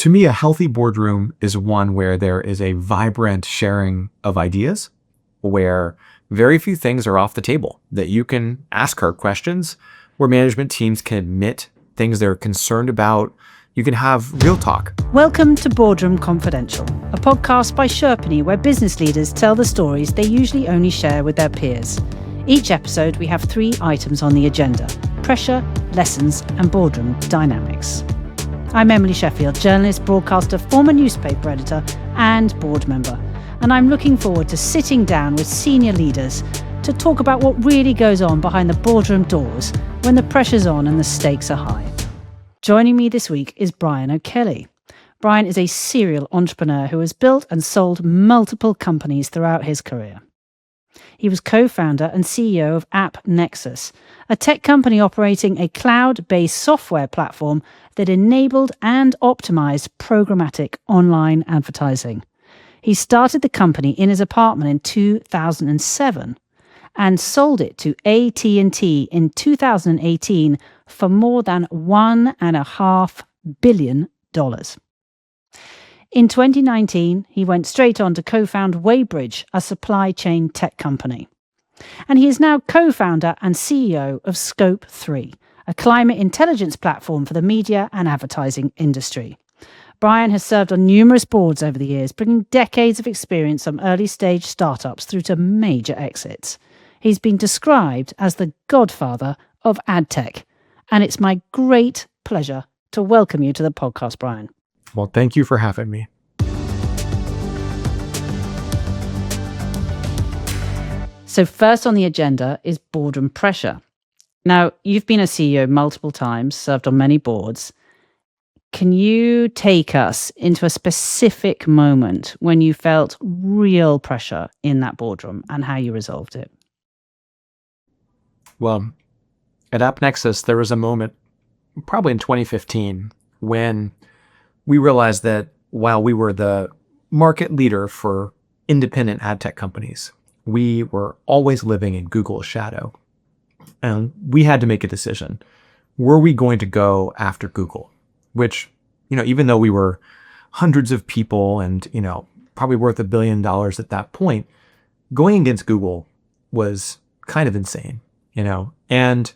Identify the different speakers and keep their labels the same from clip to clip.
Speaker 1: To me, a healthy boardroom is one where there is a vibrant sharing of ideas, where very few things are off the table, that you can ask hard questions, where management teams can admit things they're concerned about. You can have real talk.
Speaker 2: Welcome to Boardroom Confidential, a podcast by Sherpany where business leaders tell the stories they usually only share with their peers. Each episode, we have 3 items on the agenda: pressure, lessons, and boardroom dynamics. I'm Emily Sheffield, journalist, broadcaster, former newspaper editor, and board member. And I'm looking forward to sitting down with senior leaders to talk about what really goes on behind the boardroom doors when the pressure's on and the stakes are high. Joining me this week is Brian O'Kelly. Brian is a serial entrepreneur who has built and sold multiple companies throughout his career. He was co-founder and CEO of AppNexus, a tech company operating a cloud-based software platform that enabled and optimized programmatic online advertising. He started the company in his apartment in 2007 and sold it to AT&T in 2018 for more than $1.5 billion. In 2019, he went straight on to co-found Waybridge, a supply chain tech company. And he is now co-founder and CEO of Scope3, a climate intelligence platform for the media and advertising industry. Brian has served on numerous boards over the years, bringing decades of experience from early-stage startups through to major exits. He's been described as the godfather of ad tech, and it's my great pleasure to welcome you to the podcast, Brian.
Speaker 1: Well, thank you for having me.
Speaker 2: So first on the agenda is boardroom pressure. Now, you've been a CEO multiple times, served on many boards. Can you take us into a specific moment when you felt real pressure in that boardroom and how you resolved it?
Speaker 1: Well, at AppNexus, there was a moment, probably in 2015, when we realized that while we were the market leader for independent ad tech companies, we were always living in Google's shadow. And we had to make a decision. Were we going to go after Google? Which, even though we were hundreds of people and, probably worth $1 billion at that point, going against Google was kind of insane, And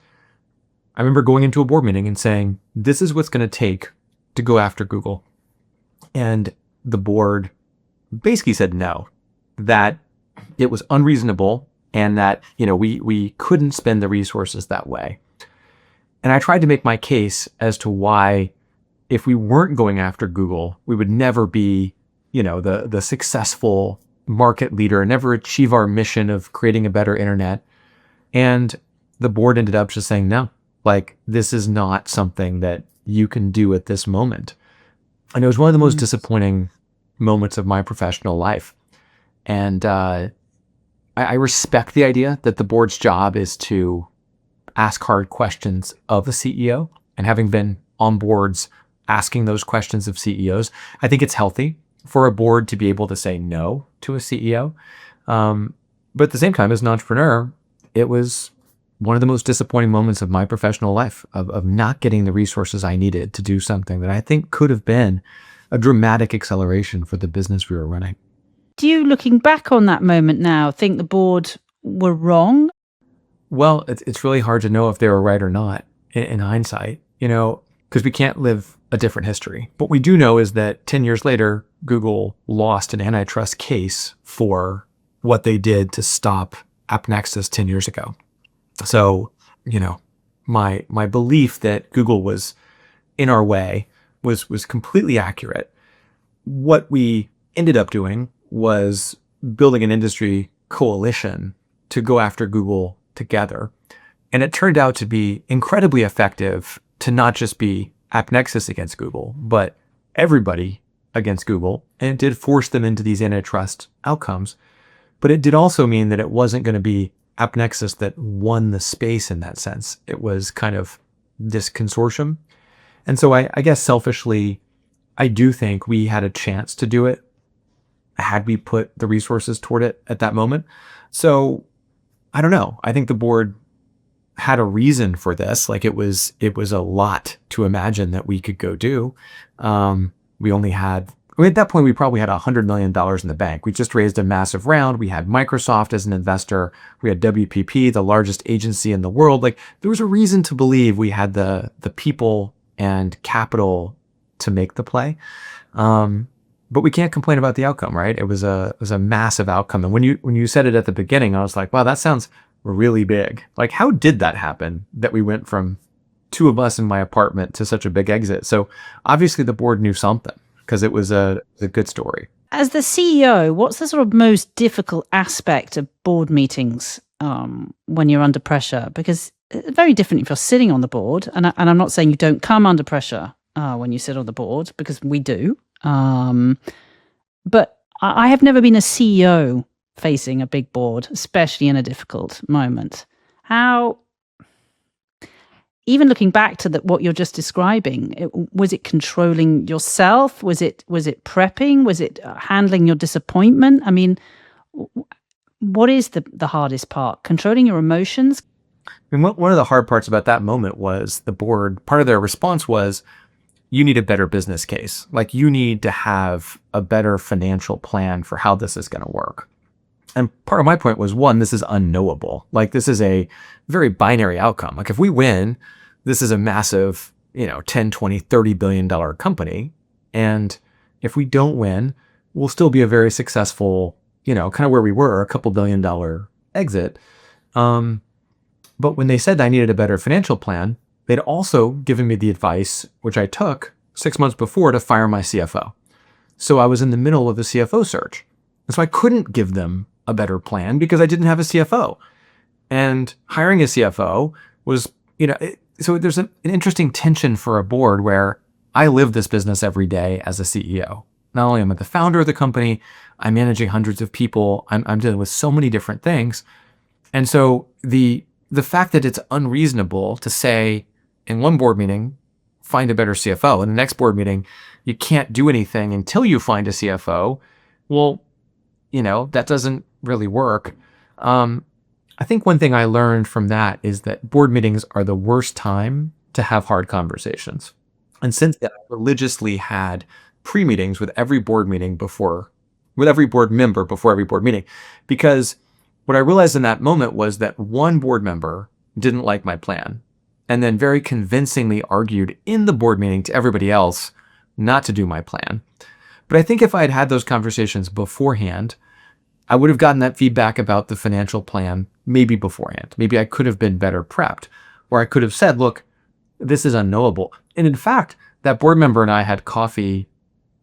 Speaker 1: I remember going into a board meeting and saying, this is what's going to take to go after Google. And the board basically said no, that it was unreasonable and that, we couldn't spend the resources that way. And I tried to make my case as to why, if we weren't going after Google, we would never be, the successful market leader, never achieve our mission of creating a better internet. And the board ended up just saying, no, this is not something that you can do at this moment. And it was one of the most disappointing moments of my professional life. And I respect the idea that the board's job is to ask hard questions of a CEO. And having been on boards asking those questions of CEOs, I think it's healthy for a board to be able to say no to a CEO. But at the same time, as an entrepreneur, it was one of the most disappointing moments of my professional life, of not getting the resources I needed to do something that I think could have been a dramatic acceleration for the business we were running.
Speaker 2: Do you, looking back on that moment now, think the board were wrong?
Speaker 1: Well, it's really hard to know if they were right or not in hindsight, because we can't live a different history. What we do know is that 10 years later, Google lost an antitrust case for what they did to stop AppNexus 10 years ago. So, my belief that Google was in our way was completely accurate. What we ended up doing was building an industry coalition to go after Google together. And it turned out to be incredibly effective to not just be AppNexus against Google, but everybody against Google. And it did force them into these antitrust outcomes. But it did also mean that it wasn't going to be AppNexus that won the space in that sense. It was kind of this consortium. And so I guess selfishly, I do think we had a chance to do it had we put the resources toward it at that moment. So I don't know. I think the board had a reason for this. It was a lot to imagine that we could go do. We only had, at that point, we probably had $100 million in the bank. We just raised a massive round. We had Microsoft as an investor. We had WPP, the largest agency in the world. Like, there was a reason to believe we had the people and capital to make the play. But we can't complain about the outcome, right? It was a massive outcome. And when you said it at the beginning, I was like, wow, that sounds really big. Like, how did that happen that we went from two of us in my apartment to such a big exit? So obviously the board knew something, because it was a good story.
Speaker 2: As the CEO, what's the sort of most difficult aspect of board meetings when you're under pressure? Because it's very different if you're sitting on the board, and I'm not saying you don't come under pressure when you sit on the board, because we do. But I have never been a CEO facing a big board, especially in a difficult moment. How, even looking back to what you're just describing, was it controlling yourself? Was it prepping? Was it handling your disappointment? I mean, what is the hardest part? Controlling your emotions?
Speaker 1: I mean, one of the hard parts about that moment was the board, part of their response was, you need a better business case. Like, you need to have a better financial plan for how this is going to work. And part of my point was, one, this is unknowable. Like, this is a very binary outcome. Like, if we win, this is a massive, 10, 20, $30 billion company. And if we don't win, we'll still be a very successful, kind of where we were, a couple $1 billion exit. But when they said I needed a better financial plan, they'd also given me the advice, which I took 6 months before, to fire my CFO. So I was in the middle of a CFO search. And so I couldn't give them a better plan because I didn't have a CFO. And hiring a CFO was, so there's an interesting tension for a board where I live this business every day as a CEO. Not only am I the founder of the company, I'm managing hundreds of people. I'm dealing with so many different things. And so the fact that it's unreasonable to say in one board meeting, find a better CFO, in the next board meeting, you can't do anything until you find a CFO. Well, that doesn't really work. I think one thing I learned from that is that board meetings are the worst time to have hard conversations. And since then, I religiously had pre-meetings with every board member before every board meeting, because what I realized in that moment was that one board member didn't like my plan, and then very convincingly argued in the board meeting to everybody else not to do my plan. But I think if I had had those conversations beforehand, I would have gotten that feedback about the financial plan maybe beforehand. Maybe I could have been better prepped, or I could have said, look, this is unknowable. And in fact, that board member and I had coffee,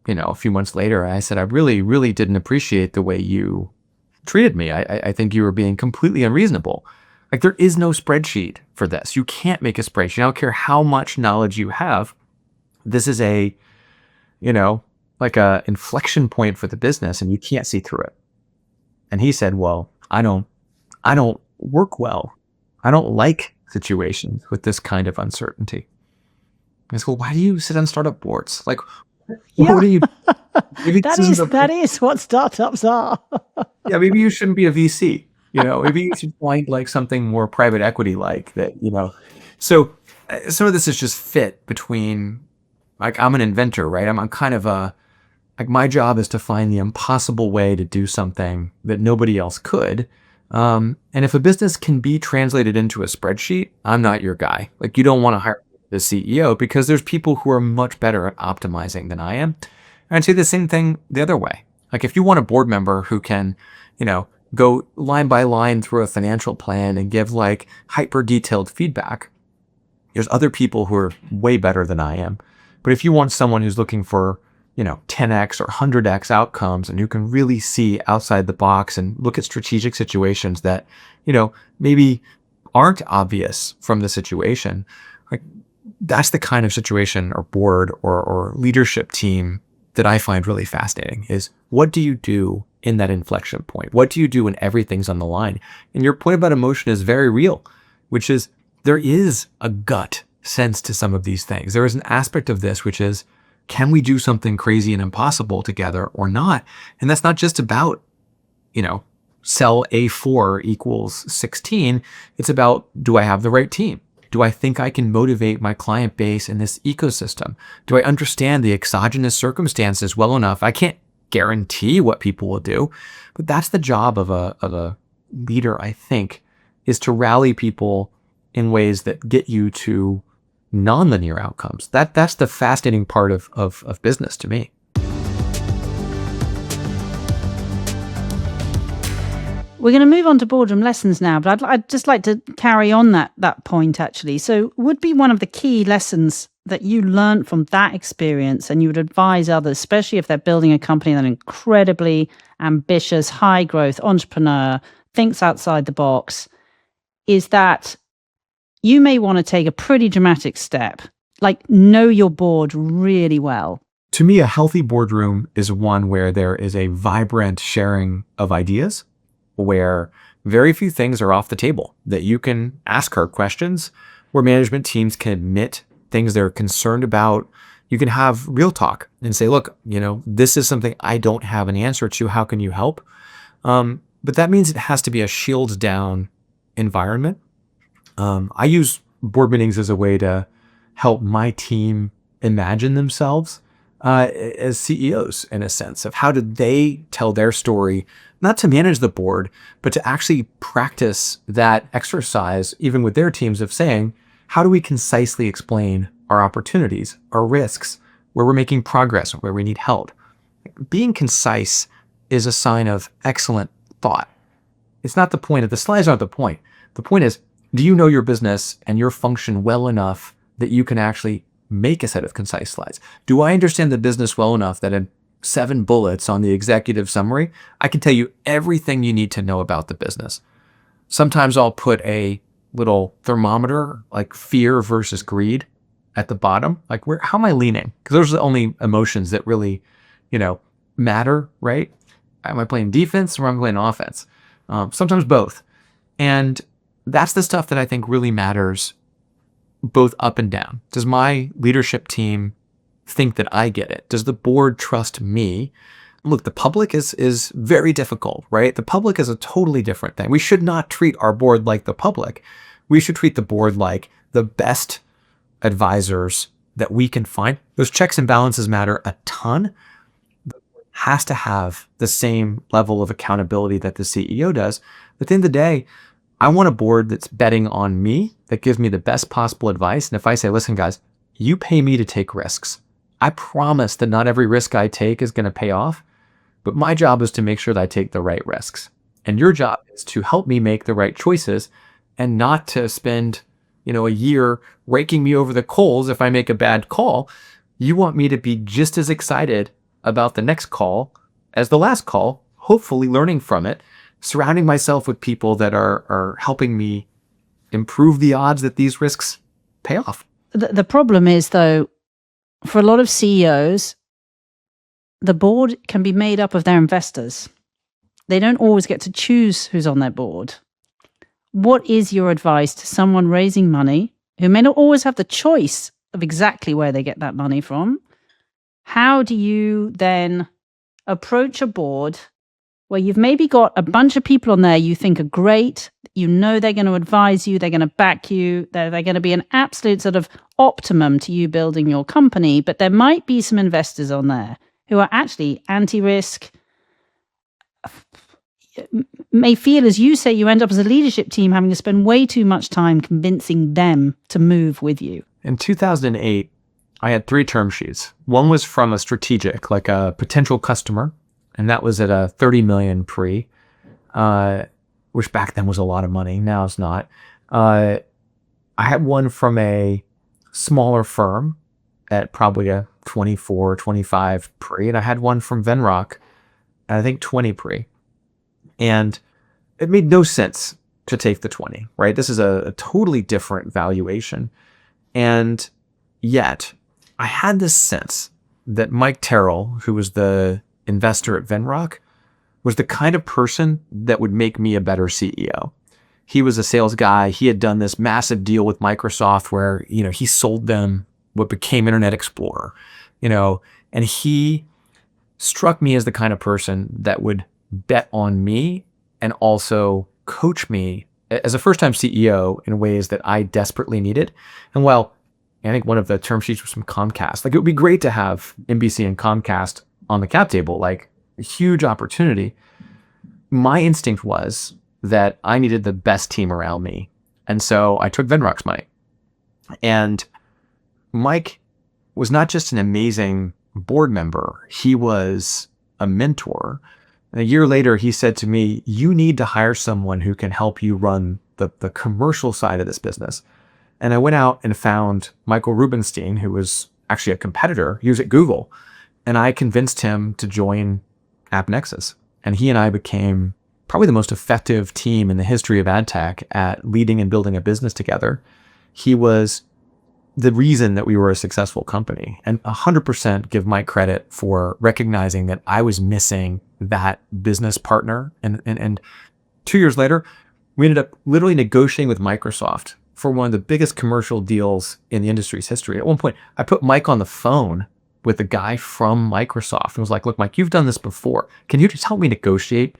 Speaker 1: a few months later. And I said, I really, really didn't appreciate the way you treated me. I think you were being completely unreasonable. Like, there is no spreadsheet for this. You can't make a spreadsheet. I don't care how much knowledge you have. This is a, like a inflection point for the business, and you can't see through it. And he said, well, I don't work well. I don't like situations with this kind of uncertainty. I said, well, why do you sit on startup boards? Like, what do you?
Speaker 2: That is what startups are.
Speaker 1: Yeah, maybe you shouldn't be a VC. Maybe you should find like something more private equity like that. So some of this is just fit between, like, I'm an inventor, right? I'm kind of like, my job is to find the impossible way to do something that nobody else could. And if a business can be translated into a spreadsheet, I'm not your guy. Like, you don't want to hire the CEO because there's people who are much better at optimizing than I am. And I'd say the same thing the other way. Like, if you want a board member who can, go line by line through a financial plan and give like hyper detailed feedback, there's other people who are way better than I am. But if you want someone who's looking for, 10x or 100x outcomes, and who can really see outside the box and look at strategic situations that, maybe aren't obvious from the situation, like, that's the kind of situation or board or leadership team that I find really fascinating. Is, what do you do in that inflection point? What do you do when everything's on the line? And your point about emotion is very real, which is there is a gut sense to some of these things. There is an aspect of this, which is, can we do something crazy and impossible together or not? And that's not just about, cell A4 equals 16. It's about, do I have the right team? Do I think I can motivate my client base in this ecosystem? Do I understand the exogenous circumstances well enough? I can't guarantee what people will do, but that's the job of a leader, I think, is to rally people in ways that get you to nonlinear outcomes. That's the fascinating part of business to me.
Speaker 2: We're going to move on to boardroom lessons now, but I'd just like to carry on that point, actually. So would be one of the key lessons that you learned from that experience and you would advise others, especially if they're building a company that incredibly ambitious, high growth entrepreneur, thinks outside the box, is that you may want to take a pretty dramatic step, like know your board really well.
Speaker 1: To me, a healthy boardroom is one where there is a vibrant sharing of ideas, where very few things are off the table, that you can ask hard questions, where management teams can admit things they're concerned about. You can have real talk and say, look, this is something I don't have an answer to. How can you help? But that means it has to be a shields down environment. I use board meetings as a way to help my team imagine themselves as CEOs, in a sense of how did they tell their story, not to manage the board, but to actually practice that exercise, even with their teams, of saying, how do we concisely explain our opportunities, our risks, where we're making progress, where we need help? Being concise is a sign of excellent thought. It's not the point. The slides aren't the point. The point is, do you know your business and your function well enough that you can actually make a set of concise slides? Do I understand the business well enough that in 7 bullets on the executive summary, I can tell you everything you need to know about the business? Sometimes I'll put a little thermometer, like fear versus greed, at the bottom. Like, how am I leaning? Because those are the only emotions that really, matter, right? Am I playing defense or am I playing offense? Sometimes both. And that's the stuff that I think really matters both up and down. Does my leadership team think that I get it? Does the board trust me? Look, the public is very difficult, right? The public is a totally different thing. We should not treat our board like the public. We should treat the board like the best advisors that we can find. Those checks and balances matter a ton. The board has to have the same level of accountability that the CEO does. But at the end of the day, I want a board that's betting on me, that gives me the best possible advice. And if I say, listen, guys, you pay me to take risks. I promise that not every risk I take is going to pay off, but my job is to make sure that I take the right risks. And your job is to help me make the right choices and not to spend, a year raking me over the coals if I make a bad call. You want me to be just as excited about the next call as the last call, hopefully learning from it, surrounding myself with people that are helping me improve the odds that these risks pay off.
Speaker 2: The problem is, though, for a lot of CEOs, the board can be made up of their investors. They don't always get to choose who's on their board. What is your advice to someone raising money who may not always have the choice of exactly where they get that money from? How do you then approach a board where you've maybe got a bunch of people on there you think are great, they're going to advise you, they're going to back you, they're going to be an absolute sort of optimum to you building your company, but there might be some investors on there who are actually anti-risk, may feel, as you say, you end up as a leadership team having to spend way too much time convincing them to move with you.
Speaker 1: In 2008, I had 3 term sheets. One was from a strategic, like a potential customer, and that was at a 30 million pre, which back then was a lot of money. Now it's not. I had one from a smaller firm at probably a 24, 25 pre, and I had one from Venrock at I think 20 pre. And it made no sense to take the 20, right? This is a totally different valuation. And yet I had this sense that Mike Terrell, who was the investor at Venrock, was the kind of person that would make me a better CEO. He was a sales guy. He had done this massive deal with Microsoft where, he sold them what became Internet Explorer, and he struck me as the kind of person that would bet on me and also coach me as a first-time CEO in ways that I desperately needed. And while I think one of the term sheets was from Comcast, like it would be great to have NBC and Comcast on the cap table, like a huge opportunity. My instinct was that I needed the best team around me. And so I took Venrock's money. And Mike was not just an amazing board member, he was a mentor. And a year later, he said to me, you need to hire someone who can help you run the commercial side of this business. And I went out and found Michael Rubenstein, who was actually a competitor. He was at Google. And I convinced him to join AppNexus. And he and I became probably the most effective team in the history of ad tech at leading and building a business together. He was the reason that we were a successful company, and 100% give Mike credit for recognizing that I was missing that business partner. And 2 years later, we ended up literally negotiating with Microsoft for one of the biggest commercial deals in the industry's history. At one point, I put Mike on the phone with a guy from Microsoft and was like, look, Mike, you've done this before. Can you just help me negotiate?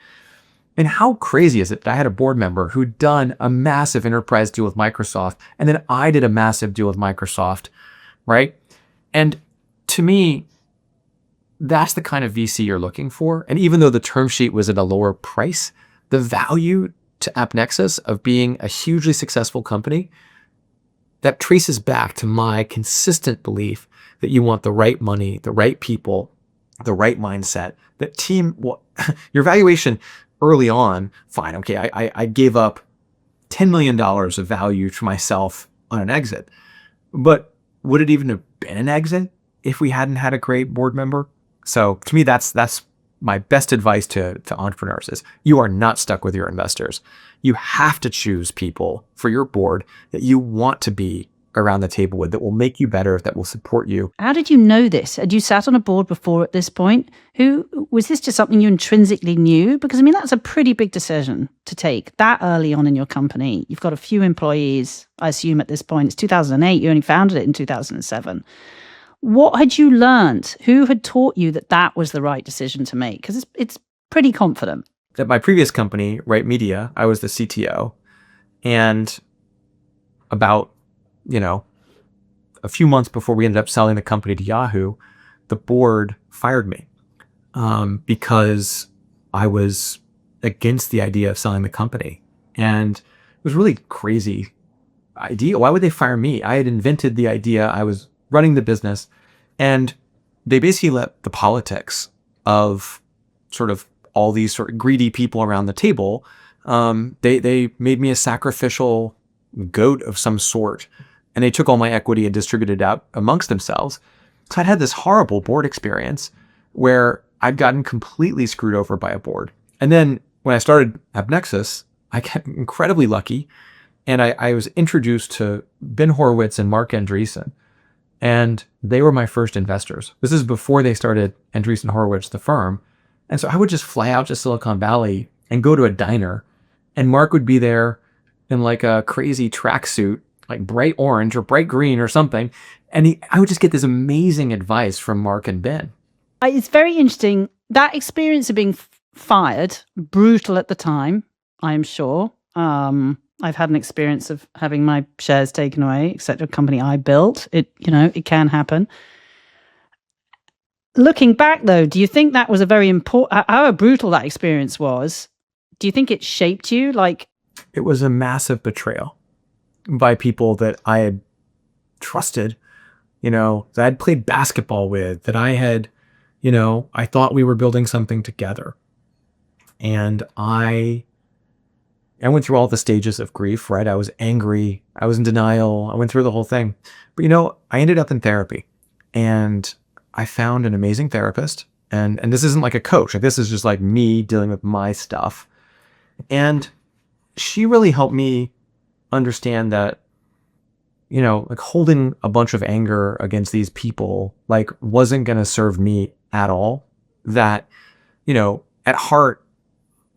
Speaker 1: And how crazy is it that I had a board member who'd done a massive enterprise deal with Microsoft, and then I did a massive deal with Microsoft, right? And to me, that's the kind of VC you're looking for. And even though the term sheet was at a lower price, the value to AppNexus of being a hugely successful company, that traces back to my consistent belief that you want the right money, the right people, the right mindset, that team, well, your valuation early on, fine, okay, I gave up $10 million of value to myself on an exit. But would it even have been an exit if we hadn't had a great board member? So to me, that's my best advice to entrepreneurs is you are not stuck with your investors. You have to choose people for your board that you want to be around the table with, that will make you better, that will support you.
Speaker 2: How did you know this? Had you sat on a board before at this point? Was this just something you intrinsically knew? Because I mean, that's a pretty big decision to take that early on in your company. You've got a few employees, I assume at this point. It's 2008. You only founded it in 2007. What had you learned? Who had taught you that that was the right decision to make? Because it's pretty confident.
Speaker 1: At my previous company, Right Media, I was the CTO. And about a few months before we ended up selling the company to Yahoo, the board fired me because I was against the idea of selling the company. And it was really crazy idea. Why would they fire me? I had invented the idea. I was running the business, and they basically let the politics of sort of all these sort of greedy people around the table. They made me a sacrificial goat of some sort. And they took all my equity and distributed it out amongst themselves. So I'd had this horrible board experience where I'd gotten completely screwed over by a board. And then when I started AppNexus, I got incredibly lucky. And I was introduced to Ben Horowitz and Mark Andreessen. And they were my first investors. This is before they started Andreessen Horowitz, the firm. And so I would just fly out to Silicon Valley and go to a diner. And Mark would be there in like a crazy tracksuit, like bright orange or bright green or something. And I would just get this amazing advice from Mark and Ben.
Speaker 2: It's very interesting. That experience of being fired, brutal at the time, I am sure. I've had an experience of having my shares taken away, except a company I built. It can happen. Looking back though, do you think that was a very important, however brutal that experience was, do you think it shaped you?
Speaker 1: It was a massive betrayal by people that I had trusted, that I had played basketball with, that I had, I thought we were building something together. And I went through all the stages of grief, right? I was angry. I was in denial. I went through the whole thing. But, I ended up in therapy, and I found an amazing therapist. And this isn't like a coach. This is just like me dealing with my stuff. And she really helped me understand that, holding a bunch of anger against these people, wasn't going to serve me at all. That, at heart,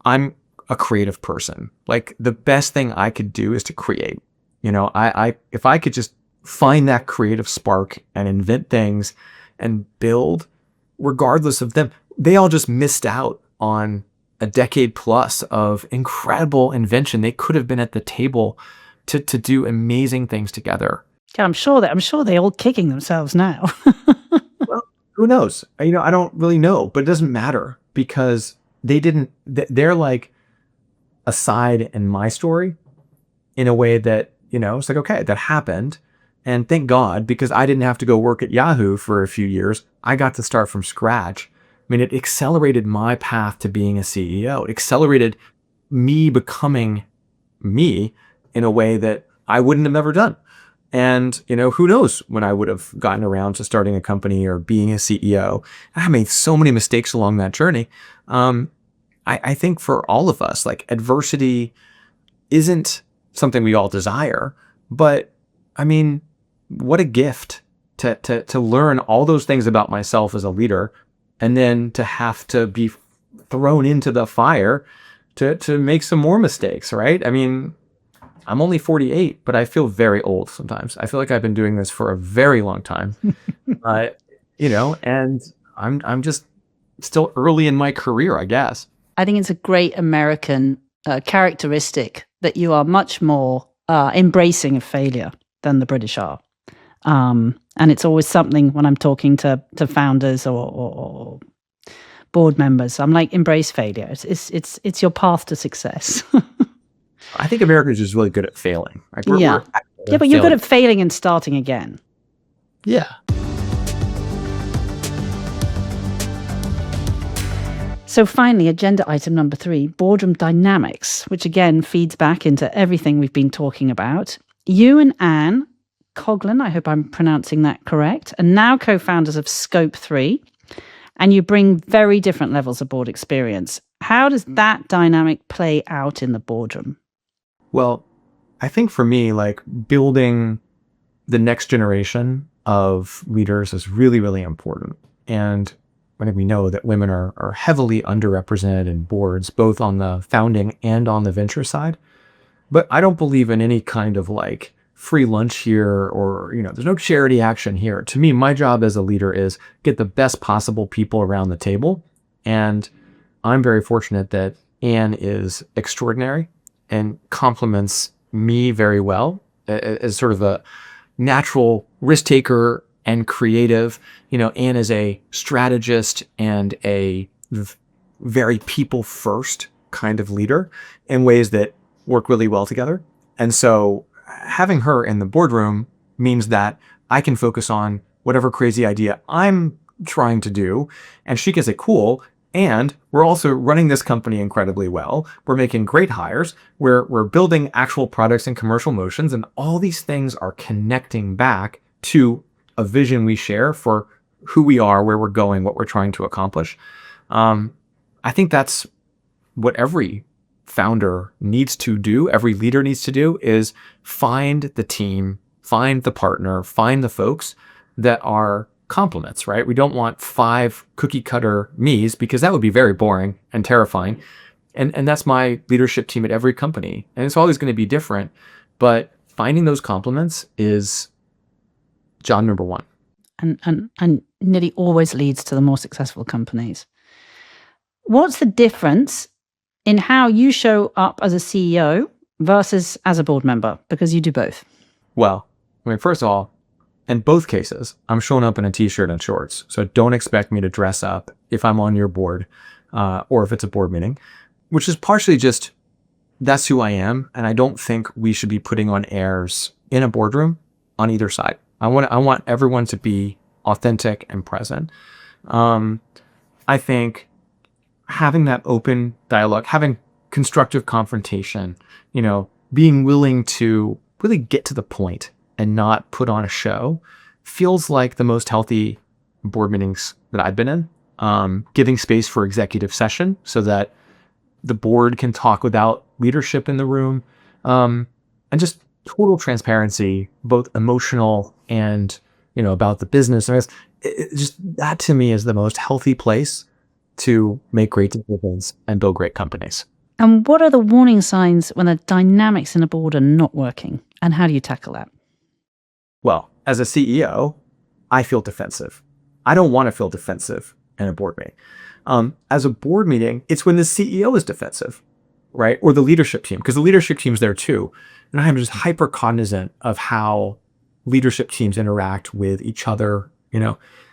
Speaker 1: I'm a creative person. The best thing I could do is to create. If I could just find that creative spark and invent things and build, regardless of them, they all just missed out on a decade plus of incredible invention. They could have been at the table to do amazing things together.
Speaker 2: Yeah, I'm sure they're all kicking themselves now.
Speaker 1: Well, who knows? I don't really know, but it doesn't matter because they're like a side in my story in a way that, it's like, okay, that happened. And thank God, because I didn't have to go work at Yahoo for a few years. I got to start from scratch. I mean, it accelerated my path to being a CEO. It accelerated me becoming me in a way that I wouldn't have ever done. And, who knows when I would have gotten around to starting a company or being a CEO. I made so many mistakes along that journey. I think for all of us, like, adversity isn't something we all desire, but I mean, what a gift to learn all those things about myself as a leader, and then to have to be thrown into the fire to make some more mistakes, right? I mean, I'm only 48, but I feel very old sometimes. I feel like I've been doing this for a very long time, and I'm just still early in my career, I guess.
Speaker 2: I think it's a great American characteristic that you are much more embracing of failure than the British are. And it's always something when I'm talking to founders or board members, I'm like, embrace failure. It's your path to success.
Speaker 1: I think America is just really good at failing. Like
Speaker 2: But you're good at failing and starting again.
Speaker 1: Yeah.
Speaker 2: So finally, agenda item number 3, boardroom dynamics, which again feeds back into everything we've been talking about. You and Anne Coughlin, I hope I'm pronouncing that correct, are now co-founders of Scope3, and you bring very different levels of board experience. How does that dynamic play out in the boardroom?
Speaker 1: Well, I think for me, like, building the next generation of leaders is really, really important. And I think we know that women are heavily underrepresented in boards, both on the founding and on the venture side. But I don't believe in any kind of like free lunch here or, there's no charity action here. To me, my job as a leader is get the best possible people around the table. And I'm very fortunate that Anne is extraordinary and complements me very well as sort of a natural risk taker and creative. Anne is a strategist and a very people first kind of leader in ways that work really well together. And so having her in the boardroom means that I can focus on whatever crazy idea I'm trying to do, and she gets it cool. And we're also running this company incredibly well. We're making great hires. We're building actual products and commercial motions, and all these things are connecting back to a vision we share for who we are, where we're going, what we're trying to accomplish. I think that's what every founder needs to do, every leader needs to do, is find the team, find the partner, find the folks that are complements, right? We don't want 5 cookie cutter me's, because that would be very boring and terrifying. And that's my leadership team at every company. And it's always going to be different, but finding those complements is job number 1.
Speaker 2: And nearly always leads to the more successful companies. What's the difference in how you show up as a CEO versus as a board member? Because you do both.
Speaker 1: Well, first of all, in both cases, I'm showing up in a t-shirt and shorts. So don't expect me to dress up if I'm on your board or if it's a board meeting, which is partially just that's who I am. And I don't think we should be putting on airs in a boardroom on either side. I want everyone to be authentic and present. I think having that open dialogue, having constructive confrontation, being willing to really get to the point and not put on a show feels like the most healthy board meetings that I've been in. Giving space for executive session so that the board can talk without leadership in the room, and just total transparency, both emotional and, about the business. Just that to me is the most healthy place to make great decisions and build great companies.
Speaker 2: And what are the warning signs when the dynamics in a board are not working? And how do you tackle that?
Speaker 1: Well, as a CEO, I feel defensive. I don't want to feel defensive in a board meeting. As a board meeting, it's when the CEO is defensive, right? Or the leadership team, because the leadership team's there too. And I'm just hyper cognizant of how leadership teams interact with each other.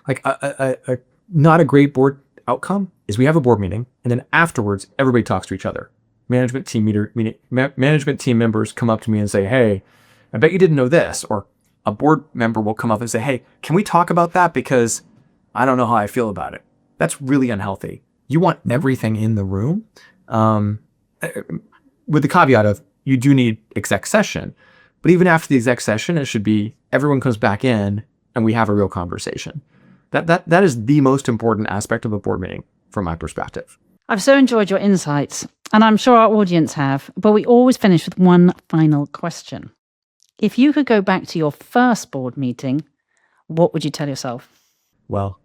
Speaker 1: Like a not a great board outcome is we have a board meeting, and then afterwards, everybody talks to each other. Management team members come up to me and say, "Hey, I bet you didn't know this," or a board member will come up and say, "Hey, can we talk about that? Because I don't know how I feel about it." That's really unhealthy. You want everything in the room, with the caveat of you do need exec session. But even after the exec session, it should be everyone comes back in and we have a real conversation. That is the most important aspect of a board meeting from my perspective.
Speaker 2: I've so enjoyed your insights, and I'm sure our audience have, but we always finish with one final question. If you could go back to your first board meeting, what would you tell yourself?
Speaker 1: Well,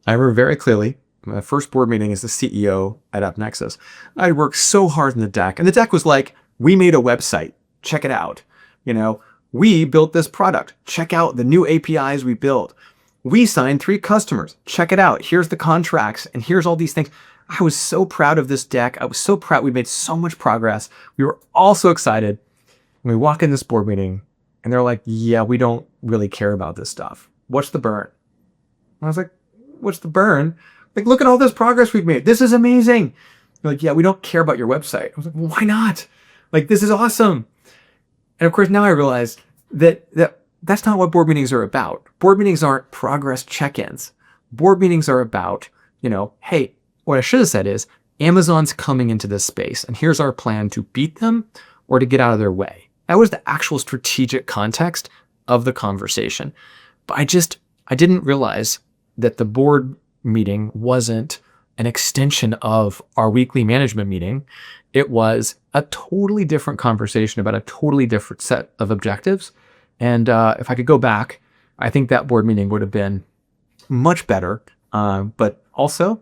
Speaker 1: I remember very clearly, my first board meeting as the CEO at AppNexus. I worked so hard in the deck, and the deck was like, we made a website, check it out. We built this product, check out the new APIs we built. We signed 3 customers, check it out. Here's the contracts, and here's all these things. I was so proud of this deck. I was so proud. We made so much progress. We were all so excited. And we walk in this board meeting, and they're like, yeah, we don't really care about this stuff. What's the burn? And I was like, what's the burn? Like, look at all this progress we've made. This is amazing. They're like, yeah, we don't care about your website. I was like, well, why not? Like, this is awesome. And of course, now I realize that that's not what board meetings are about. Board meetings aren't progress check-ins. Board meetings are about, hey, what I should have said is, Amazon's coming into this space, and here's our plan to beat them or to get out of their way. That was the actual strategic context of the conversation. But I didn't realize that the board meeting wasn't an extension of our weekly management meeting. It was a totally different conversation about a totally different set of objectives. And if I could go back, I think that board meeting would have been much better. But also,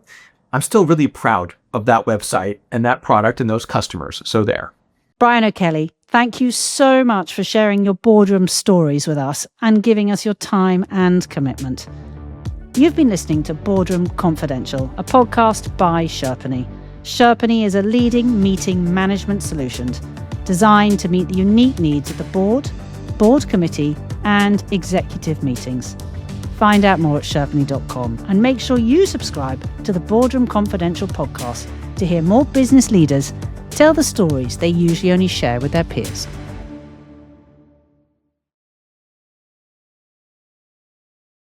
Speaker 1: I'm still really proud of that website and that product and those customers. So there.
Speaker 2: Brian O'Kelly, thank you so much for sharing your boardroom stories with us and giving us your time and commitment. You've been listening to Boardroom Confidential, a podcast by Sherpany. Sherpany is a leading meeting management solution designed to meet the unique needs of the board committee, and executive meetings. Find out more at sherpany.com and make sure you subscribe to the Boardroom Confidential podcast to hear more business leaders tell the stories they usually only share with their peers.